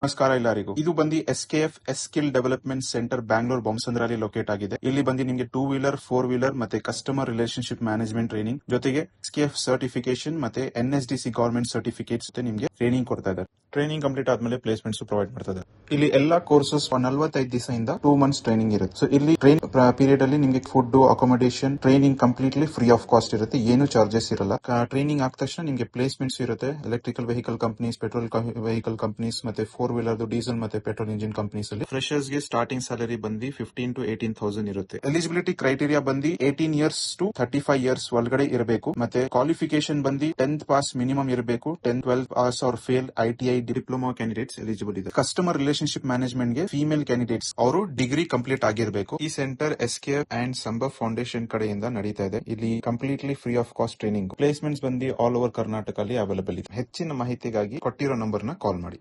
ನಮಸ್ಕಾರ ಎಲ್ಲರಿಗೂ. ಇದು ಬಂದು SKF skill development centre Bangalore ಬೊಮ್ಮಸಂದ್ರಲ್ಲಿ ಲೊಕೇಟ್ ಆಗಿದೆ. ಇಲ್ಲಿ ಬಂದು ನಿಮಗೆ 2 ವೀಲರ್ 4 ವೀಲರ್ ಮತ್ತೆ ಕಸ್ಟಮರ್ ರಿಲೇಶನ್ಶಿಪ್ ಮ್ಯಾನೇಜ್ಮೆಂಟ್ ಟ್ರೈನಿಂಗ್ ಜೊತೆಗೆ SKF ಸರ್ಟಿಫಿಕೇಶನ್ ಮತ್ತೆ NSDC ಗವರ್ಮೆಂಟ್ ಸರ್ಟಿಫಿಕೇಟ್ಸ್ ನಿಮಗೆ ಟ್ರೈನಿಂಗ್ ಕೊಡ್ತಾ ಇದ್ದಾರೆ. ಟ್ರೈನಿಂಗ್ ಕಂಪ್ಲೀಟ್ ಆದ್ಮೇಲೆ ಪ್ಲೇಸ್ಮೆಂಟ್ಸ್ ಪ್ರೊವೈಡ್ ಮಾಡ್ತಾರೆ. ಇಲ್ಲಿ ಎಲ್ಲಾ ಕೋರ್ಸಸ್ 45 ದಿವಸದಿಂದ 2 ಮಂತ್ಸ್ ಟ್ರೈನಿಂಗ್ ಇರುತ್ತೆ. ಸೊ ಇಲ್ಲಿ ಟ್ರೈನ್ ಪೀರಿಯಡ್ ಅಲ್ಲಿ ನಿಮಗೆ food, accommodation, training completely free of cost ಇರುತ್ತೆ. ಏನು ಚಾರ್ಜಸ್ ಇರಲ್ಲ. ಟ್ರೈನಿಂಗ್ ಆದ ತಕ್ಷಣ ನಿಮಗೆ ಪ್ಲೇಸ್ಮೆಂಟ್ಸ್ ಇರುತ್ತೆ. Electrical vehicle companies, petrol vehicle companies ಮತ್ತೆ 4 ವೀಲರ್ ಡೀಸೆಲ್ ಮತ್ತೆ ಪೆಟ್ರೋಲ್ ಇಂಜಿನ್ ಕಂಪನೀಸ್ ಅಲ್ಲಿ ಫ್ರೆಶರ್ಸ್ ಗೆ ಸ್ಟಾರ್ಟಿಂಗ್ ಸ್ಯಾಲರಿ ಬಂದು 15,000 to 18,000 ಇರುತ್ತೆ. ಎಲಿಜಿಬಿಲಿಟಿ ಕ್ರೈಟೀರಿಯಾ ಬಂದು 18 ಇಯರ್ಸ್ ಟು 35 ಇಯರ್ಸ್ ಒಳಗಡೆ ಇರಬೇಕು. ಮತ್ತೆ ಕ್ವಾಲಿಫಿಕೇಶನ್ ಬಂದು 10th ಪಾಸ್ ಮಿನಿಮಮ್ ಇರಬೇಕು. 10, 12 pass or fail ITI diploma candidates eligible ಇದೆ. ಕಸ್ಟಮರ್ ರಿಲೇಶನ್ಶಿಪ್ ಮ್ಯಾನೇಜ್ಮೆಂಟ್ ಗೆ ಫೀಮೇಲ್ ಕ್ಯಾಂಡಿಡೇಟ್ಸ್ ಅವರು ಡಿಗ್ರಿ ಕಂಪ್ಲೀಟ್ ಆಗಿರಬೇಕು. ಈ ಸೆಂಟರ್ SKF ಅಂಡ್ ಸಂಭವ್ ಫೌಂಡೇಶನ್ ಕಡೆಯಿಂದ ನಡೀತಾ ಇದೆ. ಇಲ್ಲಿ completely free of cost training. Placements ಬಂದು ಆಲ್ ಓವರ್ ಕರ್ನಾಟಕ ಅಲ್ಲಿ ಅವೈಲೇಬಲ್ ಇದೆ. ಹೆಚ್ಚಿನ ಮಾಹಿತಿಗಾಗಿ ಕೊಟ್ಟಿರೋ ನಂಬರ್ ನ ಕಾಲ್ ಮಾಡಿ.